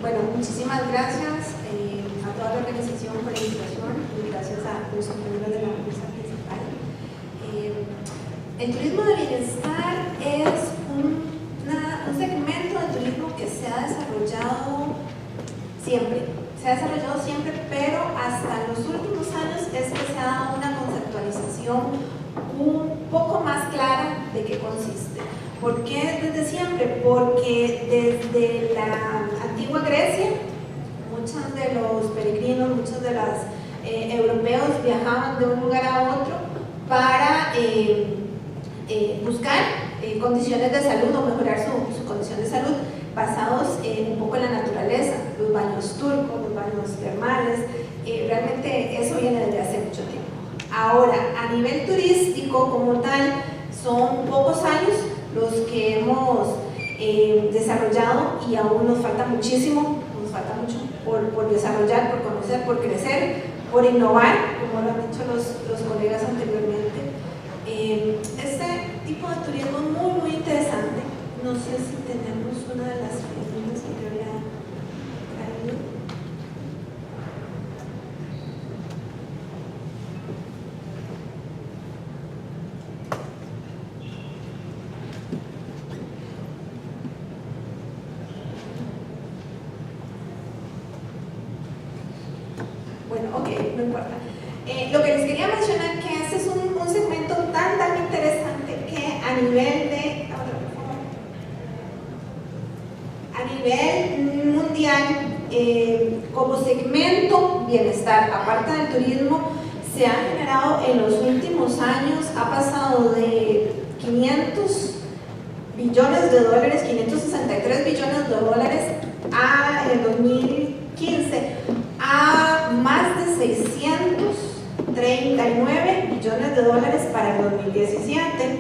Bueno, muchísimas gracias a toda la organización por la invitación y gracias a los compañeros de la mesa principal. El turismo de bienestar es un segmento del turismo que se ha desarrollado siempre. Pero hasta los últimos años es que se ha dado una conceptualización un poco más clara de qué consiste. ¿Por qué desde siempre? Porque desde la antigua Grecia, muchos de los peregrinos, muchos de los europeos viajaban de un lugar a otro para buscar condiciones de salud o mejorar su condición de salud, basados un poco en la naturaleza, los baños turcos, los baños termales. Realmente eso viene desde hace mucho tiempo. Ahora, a nivel turístico como tal, son pocos años los que hemos desarrollado y aún nos falta muchísimo, nos falta mucho por desarrollar, por conocer, por crecer, por innovar, como lo han dicho los colegas anteriormente. Este tipo de turismo es muy, muy interesante. No sé si tenemos una de las preguntas que yo había traído. Bueno, ok, no importa. Lo que les quería mencionar es que este es un segmento tan interesante que a nivel mundial, como segmento bienestar, aparte del turismo, se ha generado en los últimos años, ha pasado de 500 billones de dólares, 563 billones de dólares en 2015 a más de 639 billones de dólares para el 2017.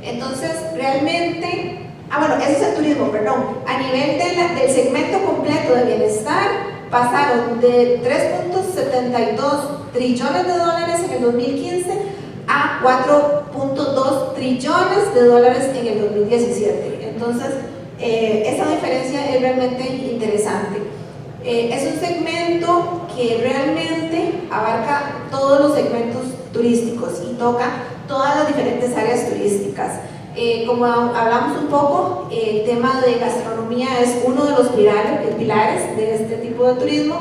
Entonces, realmente, eso es el turismo, perdón. A nivel del segmento completo de bienestar, pasaron de 3.72 trillones de dólares en el 2015 a 4.2 trillones de dólares en el 2017. Entonces, esa diferencia es realmente interesante. Es un segmento que realmente abarca todos los segmentos turísticos y toca todas las diferentes áreas turísticas. Como hablamos un poco, el tema de gastronomía es uno de los pilares de este tipo de turismo,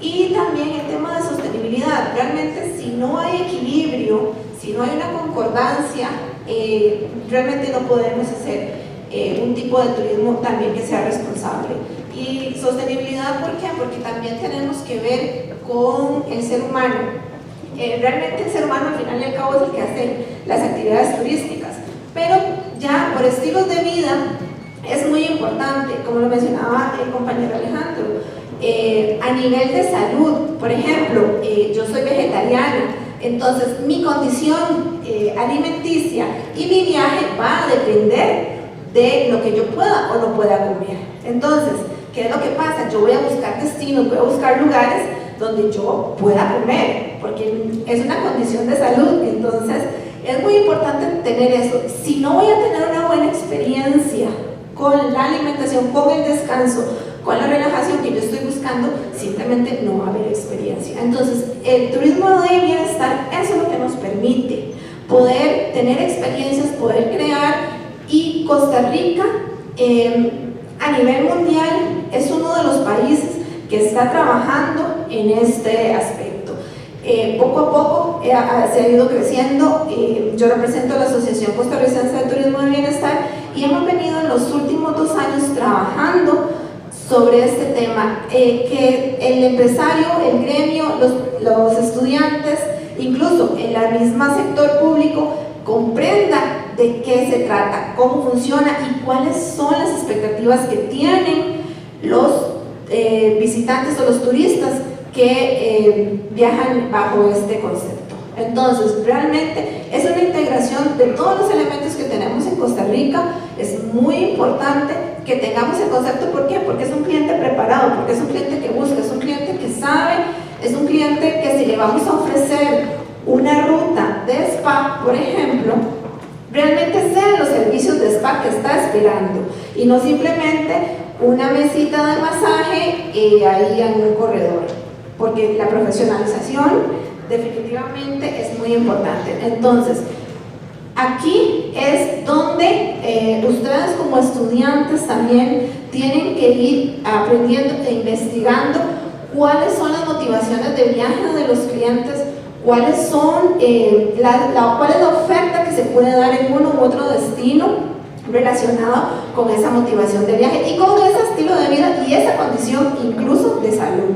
y también el tema de sostenibilidad. Realmente, si no hay equilibrio, si no hay una concordancia, realmente no podemos hacer un tipo de turismo también que sea responsable. Y sostenibilidad, ¿por qué? Porque también tenemos que ver con el ser humano. Realmente el ser humano al final y al cabo es el que hace las actividades turísticas, pero ya por estilos de vida es muy importante, como lo mencionaba el compañero Alejandro, a nivel de salud. Por ejemplo, yo soy vegetariana, entonces mi condición alimenticia y mi viaje va a depender de lo que yo pueda o no pueda comer. Entonces, ¿qué es lo que pasa? Yo voy a buscar destinos, voy a buscar lugares donde yo pueda comer, porque es una condición de salud. Entonces, es muy importante tener eso. Si no voy a tener una buena experiencia con la alimentación, con el descanso, con la relajación que yo estoy buscando, simplemente no va a haber experiencia. Entonces, el turismo de bienestar, eso es lo que nos permite poder tener experiencias, poder crear. Y Costa Rica, a nivel mundial, es uno de los países que está trabajando en este aspecto. Poco a poco se ha ido creciendo. Yo represento a la Asociación Costarricense de Turismo de Bienestar y hemos venido en los últimos 2 años trabajando sobre este tema, que el empresario, el gremio, los estudiantes, incluso en el mismo sector público, comprenda de qué se trata, cómo funciona y cuáles son las expectativas que tienen los visitantes o los turistas que viajan bajo este concepto. Entonces, realmente es una integración de todos los elementos que tenemos en Costa Rica. Es muy importante que tengamos el concepto. ¿Por qué? Porque es un cliente preparado, porque es un cliente que busca, es un cliente que sabe, es un cliente que si le vamos a ofrecer una ruta de spa, por ejemplo, realmente sean los servicios de spa que está esperando y no simplemente una mesita de masaje ahí en un corredor, porque la profesionalización definitivamente es muy importante. Entonces, aquí es donde ustedes como estudiantes también tienen que ir aprendiendo e investigando cuáles son las motivaciones de viaje de los clientes, cuál es la oferta que se puede dar en uno u otro destino relacionado con esa motivación de viaje y con ese estilo de vida y esa condición incluso de salud,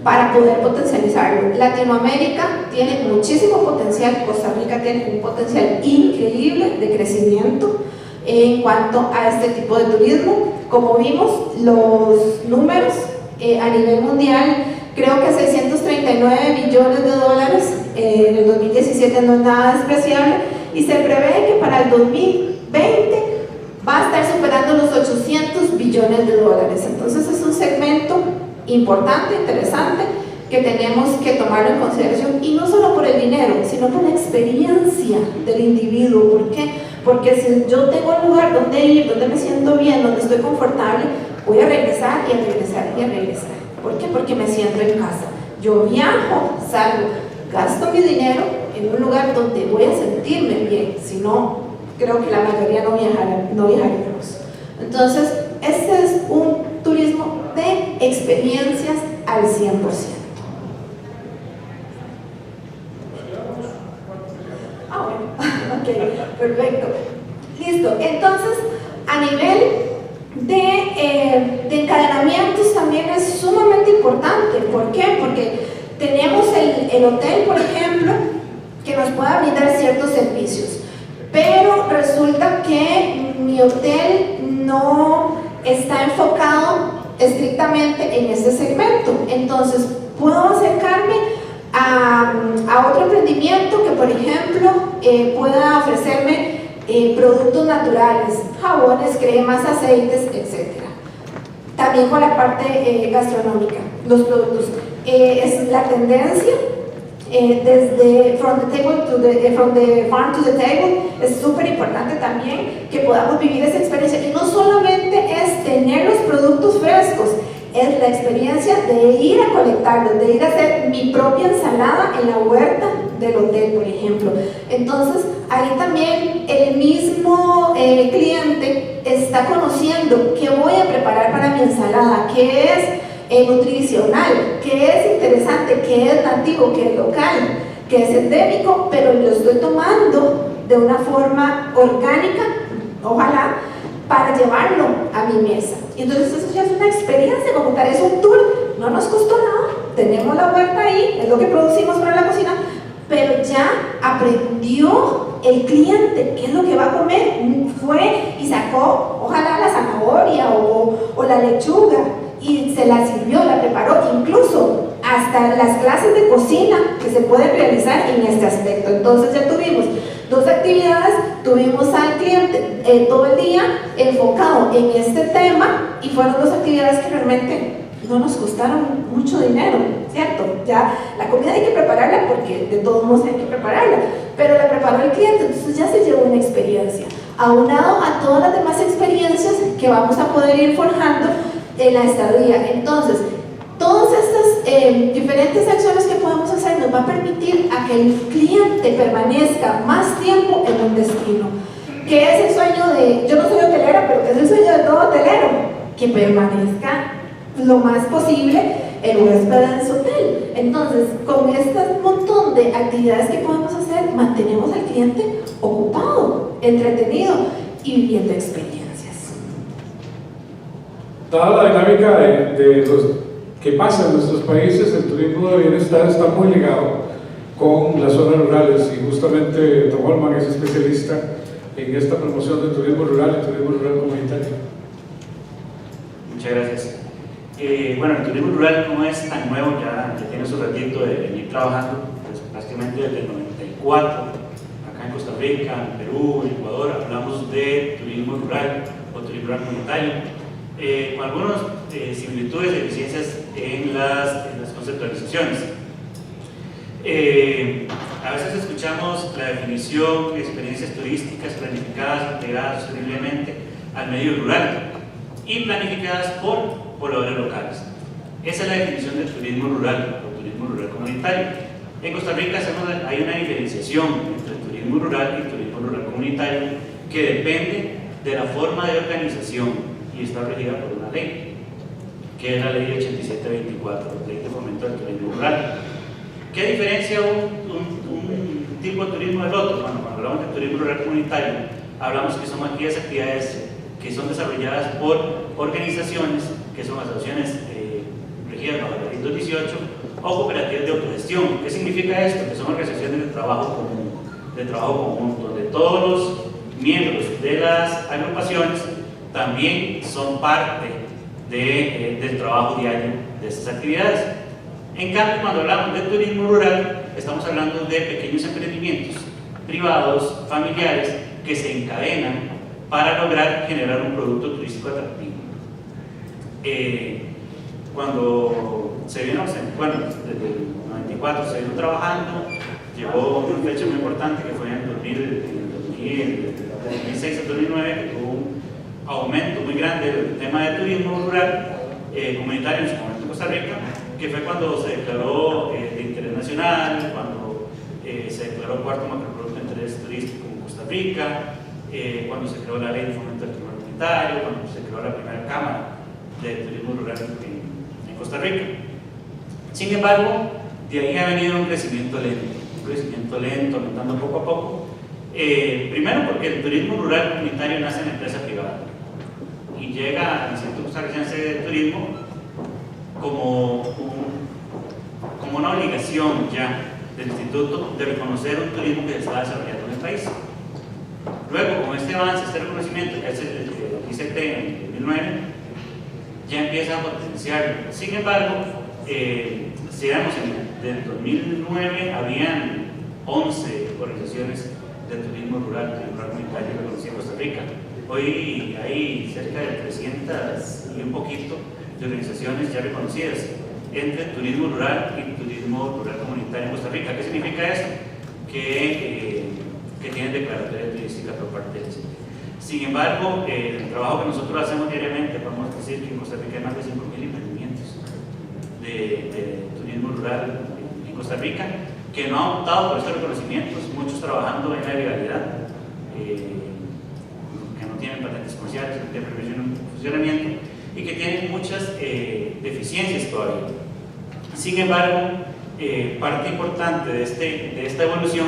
para poder potencializarlo. Latinoamérica tiene muchísimo potencial, Costa Rica tiene un potencial increíble de crecimiento en cuanto a este tipo de turismo. Como vimos, los números a nivel mundial, creo que 639 billones de dólares en el 2017 no es nada despreciable, y se prevé que para el 2020 va a estar superando los 800 billones de dólares. Entonces es un segmento importante, interesante, que tenemos que tomarlo en consideración, y no solo por el dinero, sino por la experiencia del individuo. ¿Por qué? Porque si yo tengo un lugar donde ir, donde me siento bien, donde estoy confortable, voy a regresar y a regresar y a regresar. ¿Por qué? Porque me siento en casa. Yo viajo, salgo, gasto mi dinero en un lugar donde voy a sentirme bien. Si no, creo que la mayoría no viajaríamos. Entonces, este es un turismo de experiencias al 100%. Bueno, ok, perfecto. Listo. Entonces, a nivel de encadenamientos también es sumamente importante. ¿Por qué? Porque tenemos el hotel, por ejemplo, que nos pueda brindar ciertos servicios, pero resulta que mi hotel no está enfocado estrictamente en este segmento. Entonces puedo acercarme a otro emprendimiento que, por ejemplo, pueda ofrecerme productos naturales, jabones, cremas, aceites, etc. También con la parte gastronómica, los productos. Es la tendencia desde from the farm to the table. Es súper importante también que podamos vivir esa experiencia, y no solamente es tener los productos frescos, es la experiencia de ir a colectarlos, de ir a hacer mi propia ensalada en la huerta del hotel, por ejemplo. Entonces ahí también el mismo cliente está conociendo qué voy a preparar para mi ensalada, qué es nutricional, qué es interesante, qué es nativo, qué es local, qué es endémico, pero lo estoy tomando de una forma orgánica, ojalá, para llevarlo a mi mesa. Y entonces eso ya es una experiencia, como tal, es un tour, no nos costó nada, tenemos la huerta ahí, es lo que producimos para la cocina, pero ya aprendió el cliente qué es lo que va a comer, fue y sacó, ojalá, la zanahoria o la lechuga, y se la sirvió, la preparó, incluso hasta las clases de cocina que se pueden realizar en este aspecto. Entonces ya tuvimos dos actividades, tuvimos al cliente todo el día enfocado en este tema, y fueron dos actividades que realmente no nos costaron mucho dinero, ¿cierto? Ya la comida hay que prepararla porque de todos modos hay que prepararla, pero la preparó el cliente, entonces ya se llevó una experiencia, aunado a todas las demás experiencias que vamos a poder ir forjando en la estadía. Entonces, todas estas diferentes acciones que podemos hacer nos va a permitir a que el cliente permanezca más tiempo en un destino. ¿Qué es el sueño de, yo no soy hotelera, pero qué es el sueño de todo hotelero? Que permanezca lo más posible el huésped en su hotel. Entonces, con este montón de actividades que podemos hacer, mantenemos al cliente ocupado, entretenido y viviendo experiencias. Dada la dinámica de los que pasa en nuestros países, el turismo de bienestar está muy ligado con las zonas rurales, y justamente Tom Holman es especialista en esta promoción del turismo rural, el turismo rural comunitario. Muchas gracias. Bueno, el turismo rural no es tan nuevo, ya tiene su ratito de venir trabajando, pues, prácticamente desde el 94, acá en Costa Rica, en Perú, en Ecuador, hablamos de turismo rural o turismo rural comunitario. Con algunas similitudes y deficiencias en las conceptualizaciones. A veces escuchamos la definición de experiencias turísticas planificadas, integradas sosteniblemente al medio rural y planificadas por pobladores locales. Esa es la definición del turismo rural o turismo rural comunitario. En Costa Rica hay una diferenciación entre el turismo rural y el turismo rural comunitario que depende de la forma de organización y está regida por una ley, que es la ley 8724, ley de fomento del turismo rural. ¿Qué diferencia un tipo de turismo del otro? Bueno, cuando hablamos de turismo rural comunitario, hablamos que son aquellas actividades que son desarrolladas por organizaciones, que son asociaciones regidas bajo la ley 218 o cooperativas de autogestión. ¿Qué significa esto? Que son organizaciones de trabajo común, donde todos los miembros de las agrupaciones también son parte del trabajo diario de estas actividades. En cambio, cuando hablamos de turismo rural, estamos hablando de pequeños emprendimientos privados, familiares, que se encadenan para lograr generar un producto turístico atractivo. Cuando se vino, bueno, desde el 94 se vino trabajando, llegó una fecha muy importante que fue en el 2006 al 2009, que tuvo un aumento muy grande del tema de turismo rural comunitario en su momento en Costa Rica, que fue cuando se declaró de interés nacional, cuando se declaró cuarto macroproducto de interés turístico en Costa Rica, cuando se creó la ley de fomento del turismo comunitario, cuando se creó la primera cámara de turismo rural en Costa Rica. Sin embargo, de ahí ha venido un crecimiento lento, aumentando poco a poco. Primero porque el turismo rural comunitario nace en empresa privada y llega al Instituto Costarricense de Turismo como una obligación ya del instituto de reconocer un turismo que se está desarrollando en el país. Luego, con este avance, este reconocimiento que hace el ICT en el 2009, ya empieza a potenciarlo. Sin embargo, si vemos desde el 2009 habían 11 organizaciones de turismo rural comunitario reconocidas en Costa Rica. Hoy hay cerca de 300 y un poquito de organizaciones ya reconocidas entre turismo rural y turismo rural comunitario en Costa Rica. ¿Qué significa esto? Que tienen declaratoria turística por parte del CITE. Sin embargo, el trabajo que nosotros hacemos diariamente, podemos decir que en Costa Rica hay más de 5.000 emprendimientos de turismo rural en Costa Rica que no han optado por estos reconocimientos, muchos trabajando en la ilegalidad, que no tienen patentes comerciales, que no tienen permiso de funcionamiento y que tienen muchas deficiencias todavía. Sin embargo, parte importante de esta evolución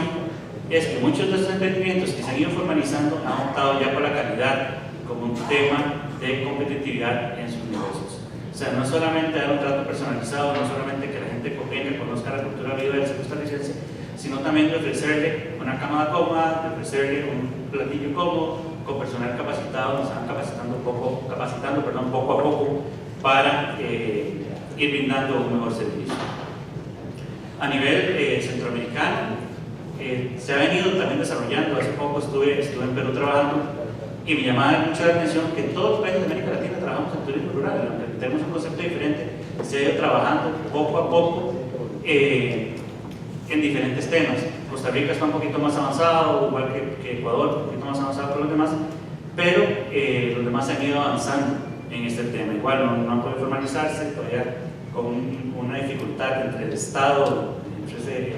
es que muchos de estos emprendimientos que se han ido formalizando han optado ya por la calidad como un tema de competitividad en sus negocios. O sea, no solamente dar un trato personalizado, no solamente que la gente venga y conozca la cultura biodiversa costarricense, sino también de ofrecerle una cama cómoda, de ofrecerle un platillo cómodo, con personal capacitado, nos están capacitando poco a poco para ir brindando un mejor servicio. A nivel centroamericano, se ha venido también desarrollando. Hace poco estuve en Perú trabajando y me llamaba mucho la atención que todos los países de América Latina trabajamos en turismo rural, aunque tenemos un concepto diferente, se ha ido trabajando poco a poco en diferentes temas. Costa Rica está un poquito más avanzado, igual que Ecuador, un poquito más avanzado que los demás, pero los demás se han ido avanzando en este tema. Igual no han podido formalizarse, todavía con una dificultad entre el Estado, entre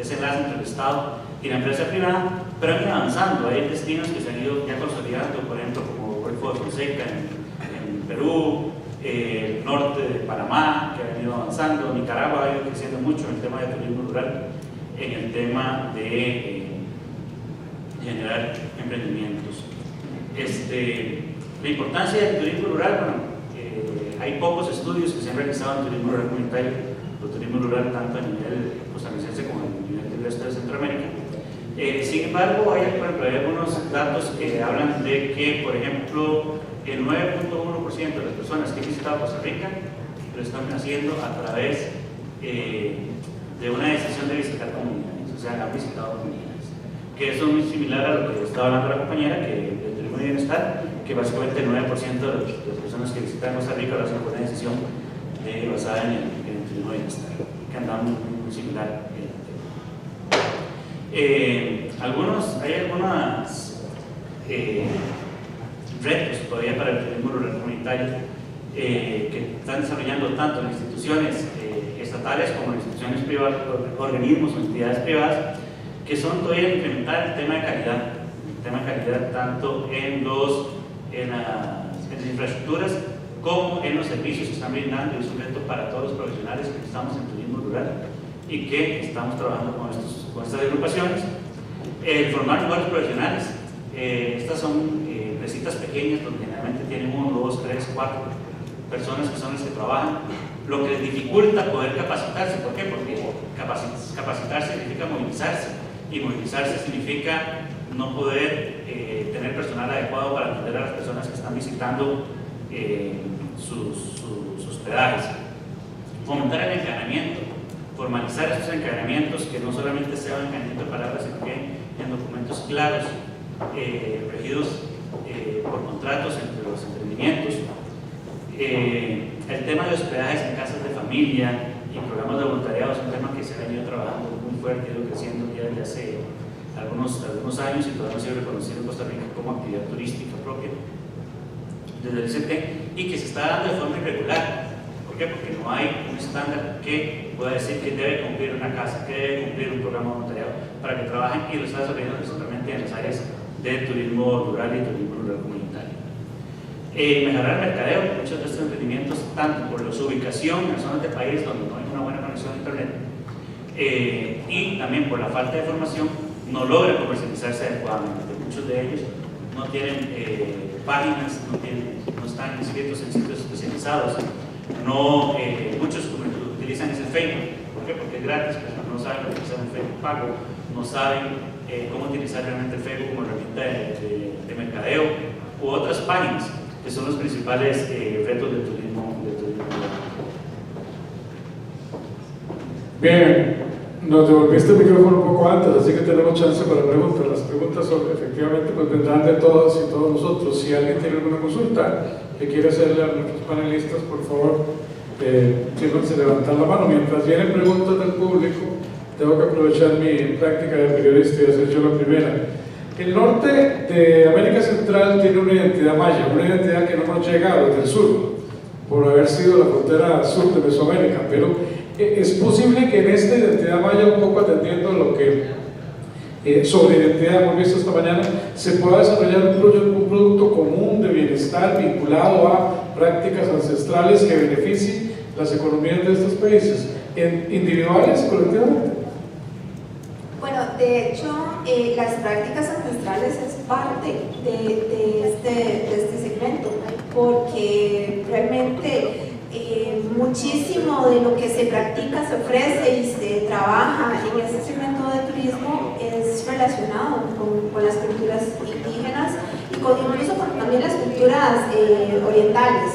ese enlace entre el Estado y la empresa privada, pero han ido avanzando. Hay destinos que se han ido ya consolidando, por ejemplo, como Golfo de Fonseca en Perú, el norte de Panamá, que ha venido avanzando, Nicaragua ha ido creciendo mucho en el tema de turismo rural, en el tema de generar emprendimientos. La importancia del turismo rural, bueno, hay pocos estudios que se han realizado en turismo rural comunitario, o turismo rural tanto a nivel costarricense como a nivel del resto de Centroamérica. Sin embargo, hay algunos datos que hablan de que, por ejemplo, el 9.1% de las personas que han visitado Costa Rica lo están haciendo a través de una decisión de visitar comunidades, o sea, han visitado comunidades, que eso es muy similar a lo que estaba hablando la compañera, que el turismo de bienestar, que básicamente el 9% de las personas que visitan Costa Rica lo hacen por una decisión basada en el turismo de bienestar, que andamos muy similar. Hay algunos retos todavía para el turismo rural comunitario que están desarrollando tanto en instituciones estatales como en instituciones privadas, organismos o entidades privadas, que son todavía implementar el tema de calidad tanto en las infraestructuras como en los servicios que están brindando, y es un reto para todos los profesionales que estamos en turismo rural y que estamos trabajando con estas agrupaciones. Formar mejores profesionales. Estas son empresitas pequeñas donde generalmente tienen 1, 2, 3, 4 personas que son las que trabajan, lo que les dificulta poder capacitarse. ¿Por qué? Porque capacitarse significa movilizarse, y movilizarse significa no poder tener personal adecuado para atender a las personas que están visitando sus hospedajes. Fomentar el encadenamiento, formalizar esos encadenamientos, que no solamente sea un encadenamiento de palabras, sino que en documentos claros, regidos por contratos entre los emprendimientos. El tema de hospedajes en casas de familia y programas de voluntariado es un tema que se ha venido trabajando muy fuerte, ha ido creciendo ya desde hace algunos años, y todavía no ha sido reconocido en Costa Rica como actividad turística propia desde el ICT, y que se está dando de forma irregular. ¿Por qué? Porque no hay un estándar que pueda decir que debe cumplir una casa, que debe cumplir un programa de voluntariado para que trabajen, y lo está desarrollando principalmente en las áreas de turismo rural y turismo rural comunitario. Mejorar el mercadeo. Muchos de estos emprendimientos, tanto por su ubicación en las zonas del país donde no hay una buena conexión a internet, y también por la falta de formación, no logran comercializarse adecuadamente. Muchos de ellos no tienen páginas, no están inscritos en sitios especializados, muchos utilizan ese Facebook. ¿Por qué? Porque es gratis, pero no saben utilizar un Facebook pago, no saben cómo utilizar realmente el Facebook como herramienta de mercadeo, u otras páginas, que son los principales retos del turismo rural. Bien, nos devolviste el micrófono un poco antes, así que tenemos chance para preguntas. Las preguntas efectivamente pues vendrán de todos y todos nosotros. Si alguien tiene alguna consulta que quiere hacerle a nuestros panelistas, por favor, sírvanse levantar la mano. Mientras vienen preguntas del público, tengo que aprovechar mi práctica de periodista y hacer yo la primera. El norte de América Central tiene una identidad maya, una identidad que no nos llega desde el sur, por haber sido la frontera sur de Mesoamérica, pero es posible que en esta identidad maya, un poco atendiendo lo que sobre identidad hemos visto esta mañana, se pueda desarrollar un producto común de bienestar vinculado a prácticas ancestrales que beneficien las economías de estos países, individuales y colectivamente. Bueno, de hecho, las prácticas ancestrales es parte de este segmento, porque realmente muchísimo de lo que se practica, se ofrece y se trabaja en este segmento de turismo es relacionado con las culturas indígenas y incluso con también las culturas orientales.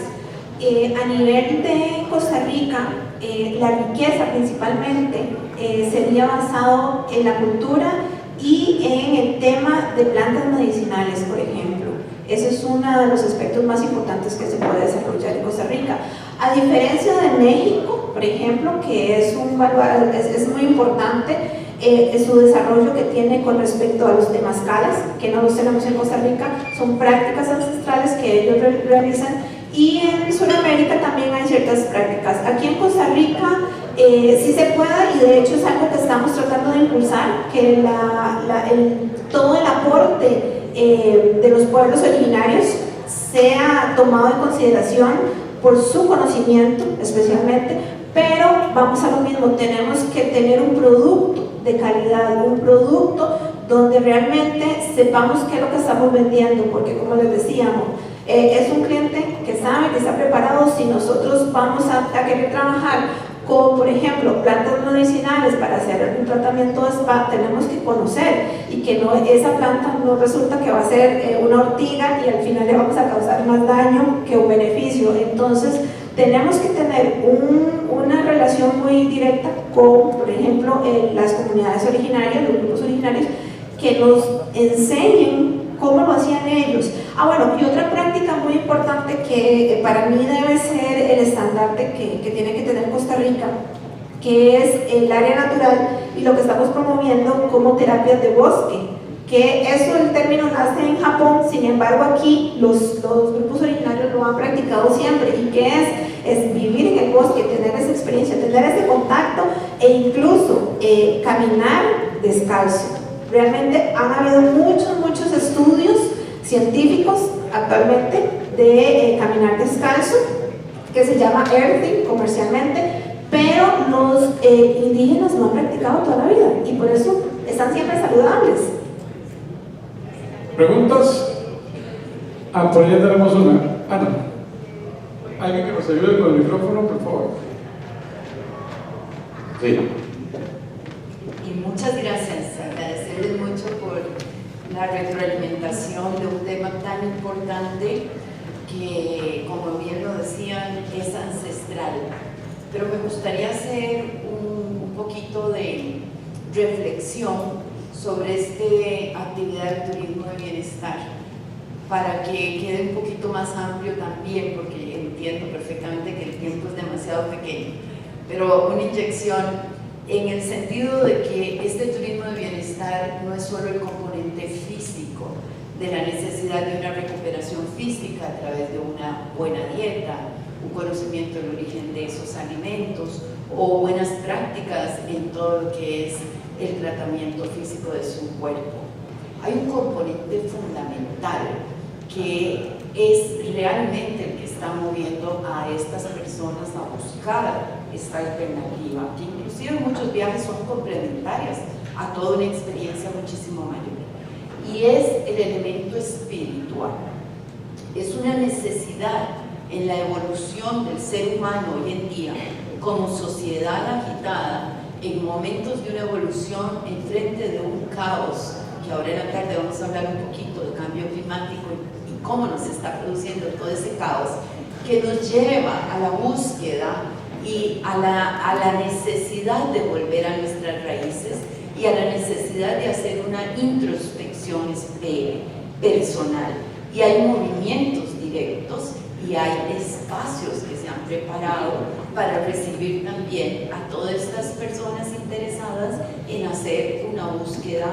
A nivel de Costa Rica, la riqueza principalmente sería basado en la cultura y en el tema de plantas medicinales, por ejemplo. Ese es uno de los aspectos más importantes que se puede desarrollar en Costa Rica. A diferencia de México, por ejemplo, que es muy importante su desarrollo que tiene con respecto a los temazcales, que no los tenemos en Costa Rica, son prácticas ancestrales que ellos realizan, y en Sudamérica también hay ciertas prácticas. Aquí en Costa Rica sí se puede, y de hecho es algo que estamos tratando de impulsar, que todo el aporte de los pueblos originarios sea tomado en consideración por su conocimiento especialmente, pero vamos a lo mismo, tenemos que tener un producto de calidad, un producto donde realmente sepamos qué es lo que estamos vendiendo, porque como les decíamos, es un cliente que sabe, que está preparado. Si nosotros vamos a querer trabajar con, por ejemplo, plantas medicinales para hacer un tratamiento de spa, tenemos que conocer y que esa planta no resulta que va a ser una ortiga y al final le vamos a causar más daño que un beneficio. Entonces tenemos que tener una relación muy directa con, por ejemplo, las comunidades originarias, los grupos originarios, que nos enseñen cómo lo hacían ellos. Bueno, y otra práctica muy importante que para mí debe ser el estandarte que tiene que tener Costa Rica, que es el área natural y lo que estamos promoviendo como terapias de bosque, que eso, el término nace en Japón, sin embargo aquí los grupos originarios lo han practicado siempre, y que es vivir en el bosque, tener esa experiencia, tener ese contacto e incluso caminar descalzo. Realmente han habido muchos estudios científicos actualmente de caminar descalzo, que se llama earthing comercialmente, pero los indígenas no han practicado toda la vida y por eso están siempre saludables. ¿Preguntas? Por allá tenemos una. No. ¿Alguien que nos ayude con el micrófono, por favor? Sí. Y muchas gracias, agradecerles mucho por la retroalimentación de un tema tan importante que, como bien lo decían, es ancestral. Pero me gustaría hacer un poquito de reflexión sobre esta actividad del turismo de bienestar, para que quede un poquito más amplio también, porque entiendo perfectamente que el tiempo es demasiado pequeño, pero una inyección en el sentido de que este turismo de bienestar no es solo el componente físico de la necesidad de una recuperación física a través de una buena dieta, un conocimiento del origen de esos alimentos o buenas prácticas en todo lo que es el tratamiento físico de su cuerpo. Hay un componente fundamental que es realmente el que está moviendo a estas personas a buscar esta alternativa, que inclusive muchos viajes son complementarias a toda una experiencia muchísimo mayor, y es el elemento espiritual. Es una necesidad en la evolución del ser humano hoy en día, como sociedad agitada, en momentos de una evolución en frente de un caos, que ahora en la tarde vamos a hablar un poquito de cambio climático y cómo nos está produciendo todo ese caos, que nos lleva a la búsqueda y a la necesidad de volver a nuestras raíces y a la necesidad de hacer una introspección personal. Y hay movimientos directos y hay espacios que se han preparado para recibir también a todas estas personas interesadas en hacer una búsqueda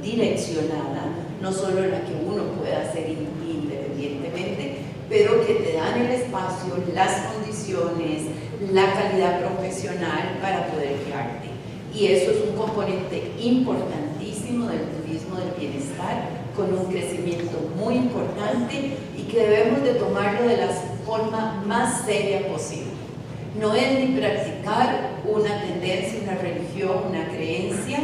direccionada, no solo la que uno puede hacer independientemente, pero que te dan el espacio, las condiciones, la calidad profesional para poder guiarte. Y eso es un componente importantísimo del turismo del bienestar, con un crecimiento muy importante y que debemos de tomarlo de la forma más seria posible. No es ni practicar una tendencia, una religión, una creencia.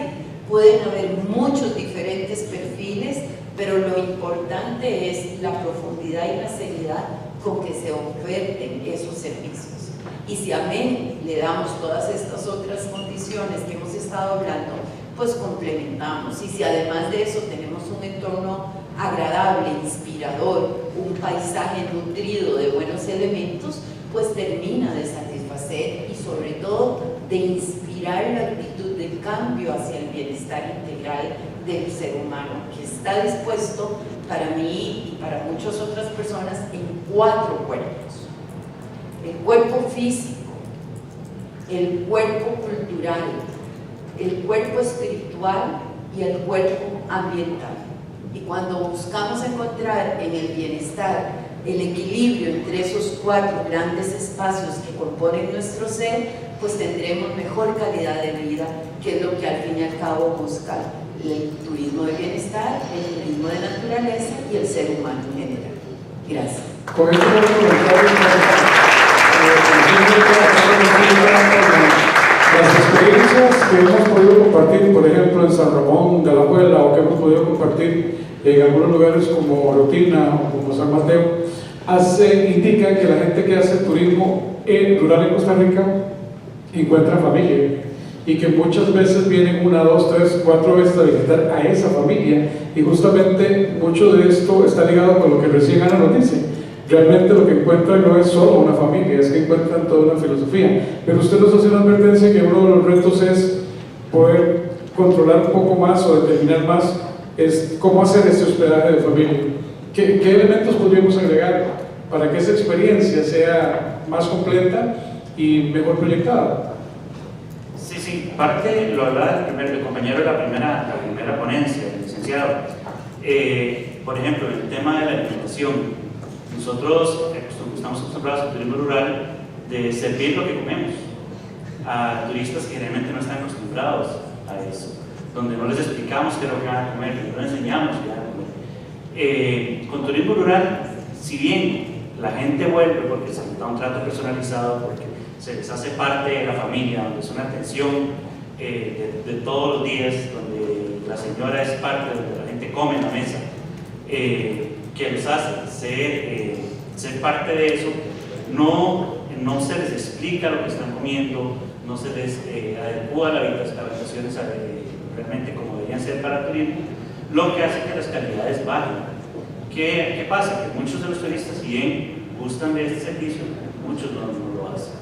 Pueden haber muchos diferentes perfiles, pero lo importante es la profundidad y la seriedad con que se oferten esos servicios. Y si amén le damos todas estas otras condiciones que hemos estado hablando, pues complementamos. Y si además de eso tenemos un entorno agradable, inspirador, un paisaje nutrido de buenos elementos, pues termina de satisfacer y sobre todo de inspirar la actitud de cambio hacia el bienestar integral del ser humano, que está dispuesto, para mí y para muchas otras personas, en 4 cuerpos: el cuerpo físico, el cuerpo cultural, el cuerpo espiritual y el cuerpo ambiental. Y cuando buscamos encontrar en el bienestar el equilibrio entre esos 4 grandes espacios que componen nuestro ser, pues tendremos mejor calidad de vida, que es lo que al fin y al cabo busca el turismo de bienestar, el turismo de naturaleza y el ser humano en general. Gracias. Con esto vamos a las experiencias que hemos podido compartir, por ejemplo, en San Ramón de la Abuela, o que hemos podido compartir en algunos lugares como Rotina o como San Mateo, indican que la gente que hace turismo rural en Costa Rica encuentra familia, y que muchas veces vienen 1, 2, 3, 4 veces a visitar a esa familia, y justamente mucho de esto está ligado con lo que recién Ana nos dice. Realmente lo que encuentran no es solo una familia, es que encuentran toda una filosofía. Pero usted nos hace una advertencia que uno de los retos es poder controlar un poco más o determinar más es cómo hacer este hospedaje de familia. ¿Qué elementos podríamos agregar para que esa experiencia sea más completa y mejor proyectada? Sí, parte lo hablaba el compañero de la primera ponencia, el licenciado. Por ejemplo, el tema de la alimentación. Nosotros estamos acostumbrados al turismo rural de servir lo que comemos a turistas que realmente no están acostumbrados a eso, donde no les explicamos qué es lo que van a comer, no les enseñamos qué van a comer. Con turismo rural, si bien la gente vuelve porque se les da un trato personalizado, porque se les hace parte de la familia, donde es una atención de todos los días, donde la señora es parte, donde la gente come en la mesa, que les hace ser parte de eso, no se les explica lo que están comiendo, no se les adecua las habitaciones realmente como deberían ser para el turismo, lo que hace que las calidades bajen. ¿Qué pasa? Que muchos de los turistas, si bien gustan de este servicio, muchos no lo hacen.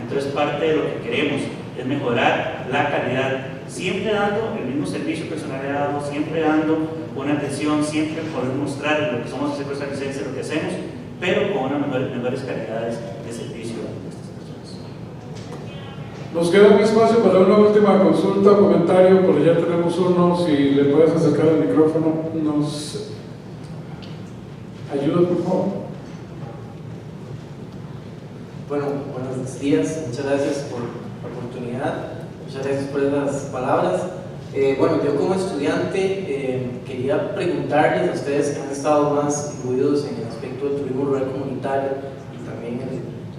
Entonces, parte de lo que queremos es mejorar la calidad, siempre dando el mismo servicio personalizado, siempre dando una atención, siempre poder mostrar lo que somos ese costarricense, lo que hacemos, pero con unas mejores calidades de servicio a estas personas. Nos queda un espacio para una última consulta o comentario, porque ya tenemos uno. Si le puedes acercar el micrófono, nos ayuda, por favor. Bueno, buenos días, muchas gracias por la oportunidad, muchas gracias por esas palabras. Bueno, yo como estudiante quería preguntarles a ustedes que han estado más incluidos en el aspecto del turismo rural comunitario y también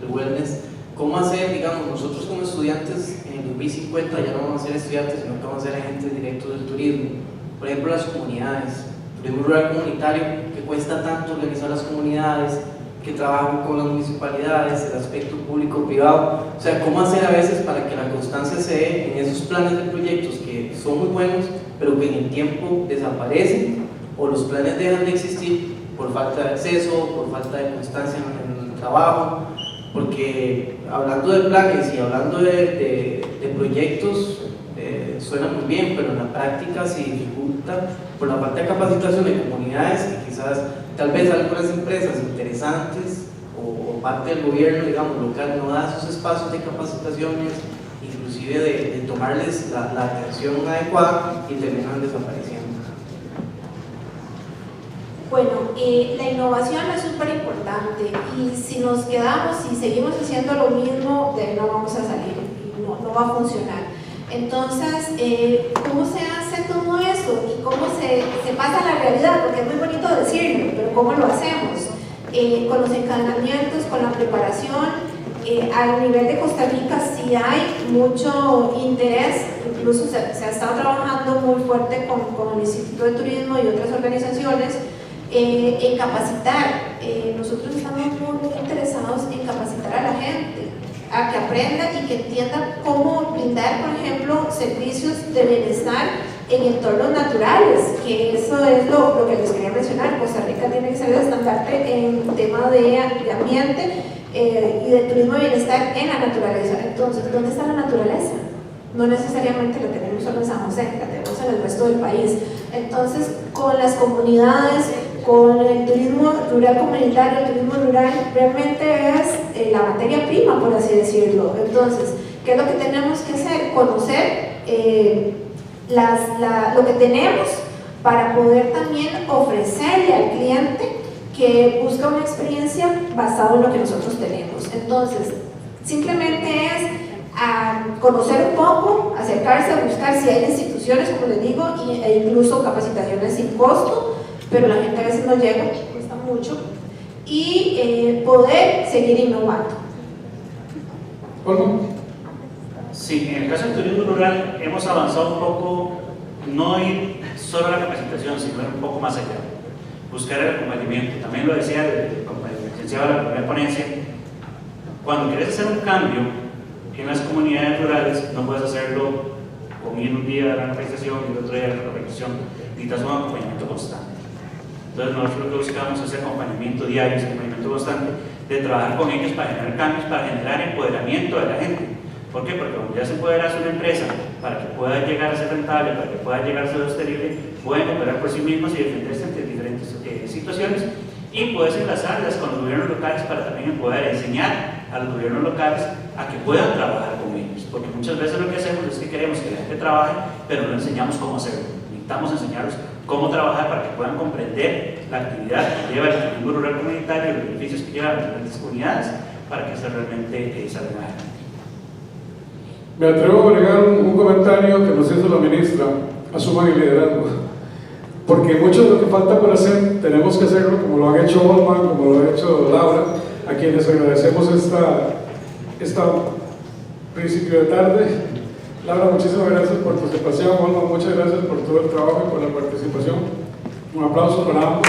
el wellness, ¿cómo hacer, digamos, nosotros como estudiantes en el 2050 ya no vamos a ser estudiantes, sino que vamos a ser agentes directos del turismo? Por ejemplo, las comunidades, turismo rural comunitario, que cuesta tanto organizar las comunidades, que trabajan con las municipalidades, el aspecto público-privado, o sea, cómo hacer a veces para que la constancia se dé en esos planes de proyectos que son muy buenos, pero que en el tiempo desaparecen, o los planes dejan de existir por falta de acceso, por falta de constancia en el trabajo, porque hablando de planes y hablando de proyectos, suena muy bien, pero en la práctica se dificulta por la falta de capacitación de comunidades, que quizás tal vez algunas empresas interesantes o parte del gobierno, digamos, local no da esos espacios de capacitaciones, inclusive de tomarles la atención adecuada, y terminan desapareciendo. Bueno, la innovación es súper importante, y si nos quedamos y seguimos haciendo lo mismo, no vamos a salir, no va a funcionar. Entonces, ¿cómo se hace todo eso? ¿Y cómo se pasa a la realidad? Porque es muy bonito decirlo, pero ¿cómo lo hacemos? Con los encadenamientos, con la preparación. A nivel de Costa Rica sí hay mucho interés, incluso se ha estado trabajando muy fuerte con el Instituto de Turismo y otras organizaciones en capacitar. Nosotros estamos muy interesados en capacitar a la gente, a que aprenda y que entienda cómo brindar, por ejemplo, servicios de bienestar en entornos naturales, que eso es lo que les quería mencionar. Costa Rica tiene que ser el estandarte en tema de ambiente y de turismo de bienestar en la naturaleza. Entonces, ¿dónde está la naturaleza? No necesariamente la tenemos solo en San José, la tenemos en el resto del país. Entonces, con las comunidades, con el turismo rural comunitario, el turismo rural realmente es la materia prima, por así decirlo. Entonces, ¿qué es lo que tenemos que hacer? Conocer lo que tenemos para poder también ofrecerle al cliente que busca una experiencia basada en lo que nosotros tenemos. Entonces, simplemente es conocer un poco, acercarse a buscar si hay instituciones, como les digo, e incluso capacitaciones sin costo, pero la gente a veces no llega, cuesta mucho, y poder seguir innovando. ¿Olmo? Sí, en el caso del turismo rural hemos avanzado un poco, no ir solo a la capacitación, sino ir un poco más allá, buscar el acompañamiento. También lo decía el licenciado de la primera ponencia, cuando quieres hacer un cambio en las comunidades rurales, no puedes hacerlo con ir un día a la capacitación y el otro día a la capacitación, necesitas un acompañamiento constante. Entonces nosotros lo que buscamos es ese acompañamiento diario, ese acompañamiento constante, de trabajar con ellos para generar cambios, para generar empoderamiento de la gente. ¿Por qué? Porque cuando ya se empodera una empresa para que pueda llegar a ser rentable, para que pueda llegar a ser sostenible, pueden operar por sí mismos y defenderse ante diferentes situaciones, y puedes enlazarlas con los gobiernos locales para también poder enseñar a los gobiernos locales a que puedan trabajar con ellos, porque muchas veces lo que hacemos es que queremos que la gente trabaje, pero no enseñamos cómo hacerlo. Necesitamos enseñarlos cómo trabajar para que puedan comprender la actividad que lleva el turismo rural comunitario y los beneficios que lleva a las diferentes comunidades para que eso realmente salga adelante. Me atrevo a agregar un comentario que nos hizo la ministra: asuman el liderazgo, porque mucho de lo que falta por hacer tenemos que hacerlo, como lo han hecho Olman, como lo ha hecho Laura, a quienes agradecemos esta principio de tarde. Laura, muchísimas gracias por tu participación. Olman, muchas gracias por todo el trabajo y por la participación. Un aplauso para ambos.